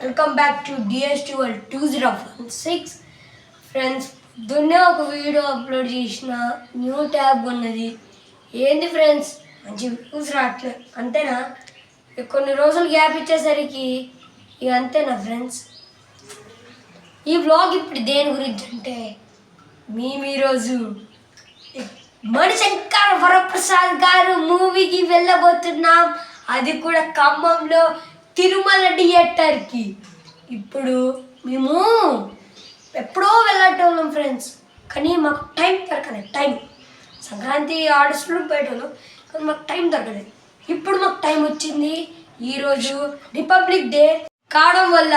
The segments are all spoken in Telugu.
Welcome back to DST world 2016 friends. పొద్దున్నే ఒక వీడియో అప్లోడ్ చేసిన, న్యూ ట్యాబ్ ఉన్నది. ఏంది ఫ్రెండ్స్, మంచి వ్యూస్ రావట్లేదు అంతేనా? కొన్ని రోజులు గ్యాప్ ఇచ్చేసరికి ఇక అంతేనా ఫ్రెండ్స్? ఈ వ్లాగ్ ఇప్పుడు దేని గురించి అంటే, మేము ఈరోజు మణిశంకర వరప్రసాద్ గారు మూవీకి వెళ్ళబోతున్నాం. అది కూడా ఖమ్మంలో తిరుమల థియేటర్కి. ఇప్పుడు మేము ఎప్పుడో వెళ్ళేటోళ్ళం ఫ్రెండ్స్, కానీ మాకు టైం దొరకలేదు. సంక్రాంతి ఆర్డర్స్లో పోయేటోళ్ళం, కానీ మాకు టైం దొరకలేదు. ఇప్పుడు మాకు టైం వచ్చింది. ఈరోజు రిపబ్లిక్ డే కావడం వల్ల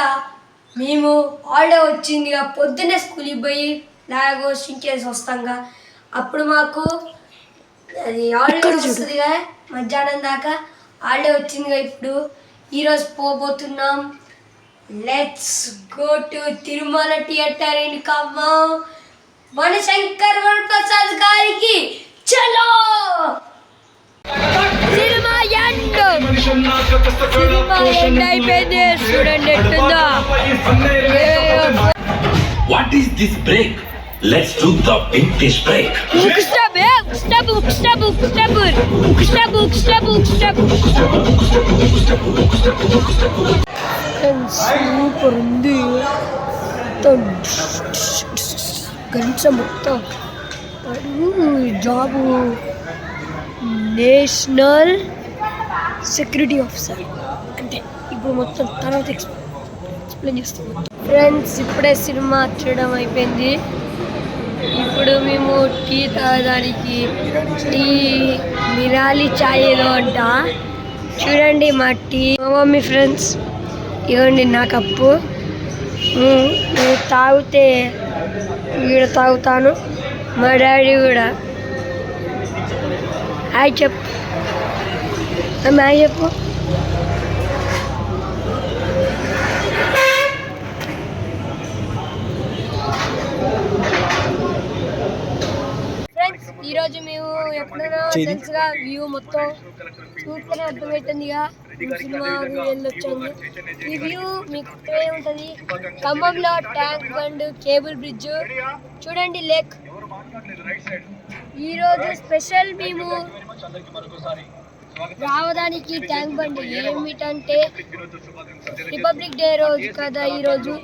మేము హాలిడే వచ్చిందిగా, పొద్దున్నే స్కూల్కి పోయి లాగో సింకేసి వస్తాంగా. అప్పుడు మాకు అది హాలిడే వస్తుందిగా, మధ్యాహ్నం దాకా హాలిడే వచ్చిందిగా. ఇప్పుడు ఈరోజు పోబోతున్నాం. Let's go to Tirumala theatre in Khammam. Manishankar Varaprasad గారికి చలో. సినిమా ఎండ్ అయిపోయింది. చూడండి ఎట్టుందో. What is this break? Let's do the vintage break. Super ఉంది. గంట మొత్తం జాబు నేషనల్ సెక్యూరిటీ ఆఫీసర్ అంటే ఇప్పుడు మొత్తం తర్వాత ఎక్స్ప్లెయిన్ చేస్తాం ఫ్రెండ్స్. ఇప్పుడే సినిమా చూడడం అయిపోయింది. ఇప్పుడు మేము టీ తాగడానికి టీ మిరాలి ఛాయ్లో అంట. చూడండి మా టీ. మా మమ్మీ ఫ్రెండ్స్ ఇవ్వండి నా కప్పు. నేను తాగితే ఈడ తాగుతాను. మా డాడీ కూడా. హాయ్ చెప్పు అమ్మ, హాయ్ చెప్పు. ఈరోజు మేము ఎప్పుడైనా తెలుసుగా వ్యూ మొత్తం చూస్తేనే అర్థమవుతుందిగా. సినిమాకి వెళ్ళొచ్చాము. ఈ వ్యూ మీకు ఉంటుంది. ఖమ్మంలో ట్యాంక్ బండ్, కేబుల్ బ్రిడ్జ్ చూడండి, లేక్. ఈరోజు స్పెషల్ మేము రావడానికి ట్యాంక్ బండ్ ఏమిటంటే, రిపబ్లిక్ డే రోజు కదా. ఈరోజు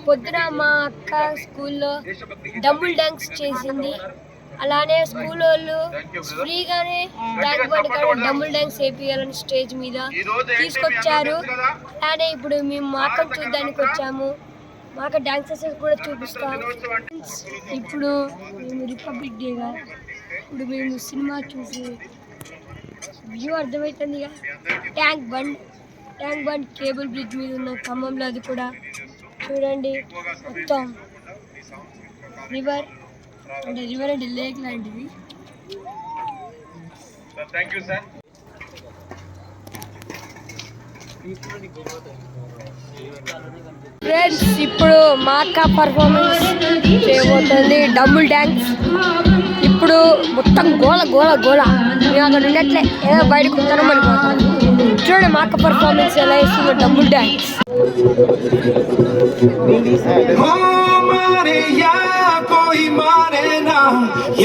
పొద్దున మా అక్క స్కూల్లో డబుల్ డాన్స్ చేసింది. అలానే స్కూల్ వాళ్ళు ఫ్రీగానే ట్యాంక్ బండ్ కాడ డబుల్ డాన్స్ వేపియాలని స్టేజ్ మీద తీసుకొచ్చారు. అలానే ఇప్పుడు మేము మా అక్కను చూడడానికి వచ్చాము. మా అక్క డాన్సెస్ కూడా చూపిస్తాం. ఇప్పుడు మేము రిపబ్లిక్ డేగా ఇప్పుడు మేము సినిమా చూసి వ్యూ అర్థమవుతుంది. ట్యాంక్ బండ్ కేబుల్ బ్రిడ్జ్ మీద ఉన్న ఖమ్మంలో అది కూడా చూడండి. మొత్తం రివర్ అంటే లేక్ లాంటివి. ఫ్రెండ్స్ ఇప్పుడు మా అక్క పర్ఫార్మెన్స్ చేయబోతుంది, డబుల్ డాన్స్. ఇప్పుడు మొత్తం గోల మేము అక్కడ ఉన్నట్లే ఏదో బయటకు ఉంటారో అనుకుంటాం. చూడండి మా అక్క పర్ఫార్మెన్స్ ఎలా ఇస్తుందో, డబుల్ డాన్స్. कोई माने ना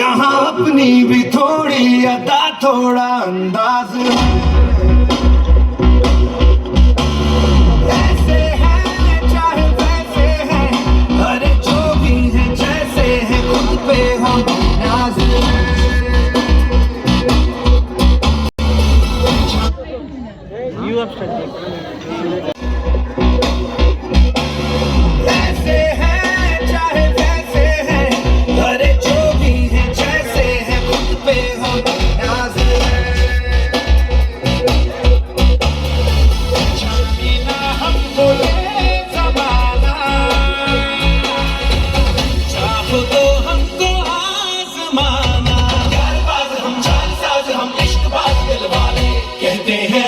यहाँ अपनी भी थोड़ी अदा, थोड़ा अंदाज ऐसे है चाहे वैसे है, अरे जो भी है जैसे है, खुद पे हम नाज।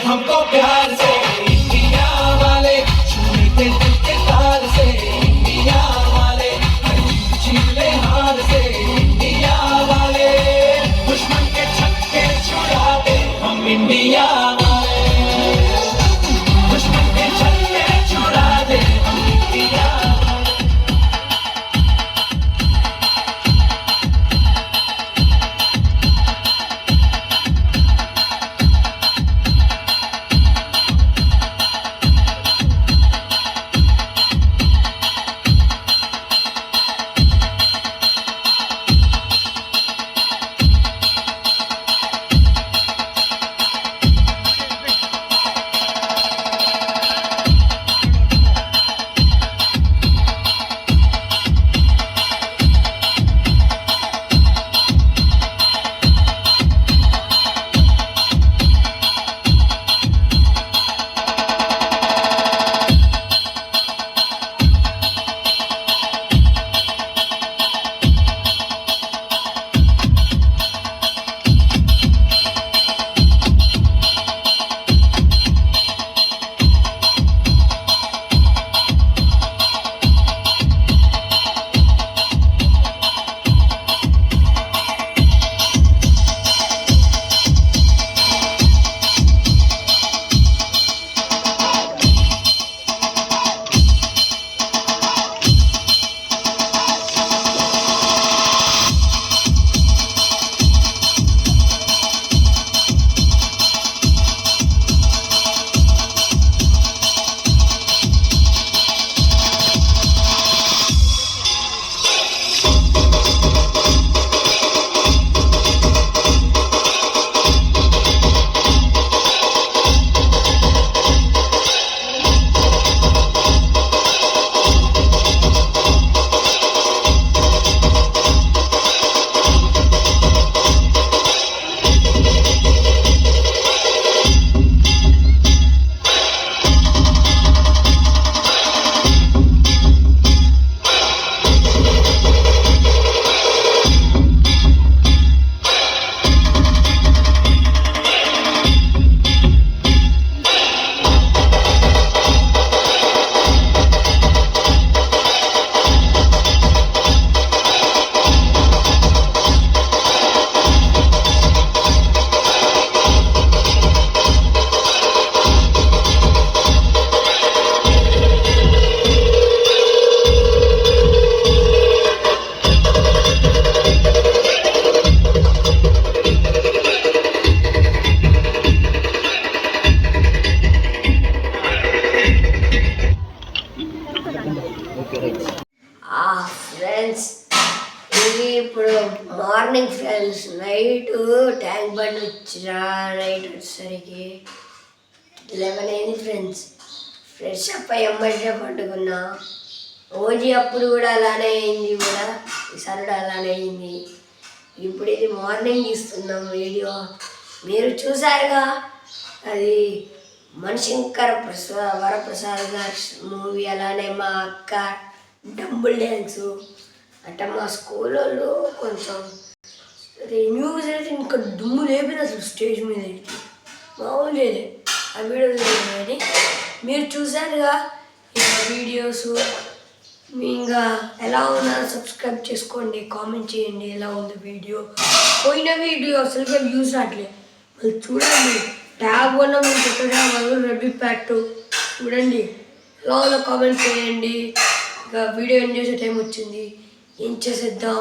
हमको प्यार से इंडिया वाले छुए morning friends, night tank bund వచ్చిన నైట్ వచ్చేసరికి 11 అయింది ఫ్రెండ్స్. ఫ్రెష్ అప్ అయ్యి అమ్మాయిగా పండుకున్నా. ఓజీ అప్పుడు కూడా అలానే అయింది, కూడా ఈసారి కూడా అలానే అయింది. ఇప్పుడు ఇది మార్నింగ్ ఇస్తున్నాం వీడియో, మీరు చూసారుగా. అది మణిశంకర వరప్రసాద్ గారి మూవీ. అలానే మా అక్క డంబుల్ డ్యాన్స్. అంటే మా స్కూల్ వాళ్ళు కొంచెం న్యూస్ అయితే ఇంకా దుమ్ము లేపిన అసలు స్టేజ్ మీద మామూలు ఆ వీడియో కానీ మీరు చూసారుగా. ఇంకా వీడియోస్ ఇంకా ఎలా ఉన్నా సబ్స్క్రైబ్ చేసుకోండి, కామెంట్ చేయండి ఎలా ఉంది వీడియో. పోయిన వీడియో అసలుగా వ్యూస్ రావట్లేదు, మళ్ళీ చూడండి. ట్యాబ్ వల్ల మేము పెట్టడం రెడ్డి ప్యాట్ చూడండి ఎలా ఉందో కామెంట్ చేయండి. ఇంకా వీడియో ఎండ్ చేసే టైం వచ్చింది, ఏం చేసేద్దాం.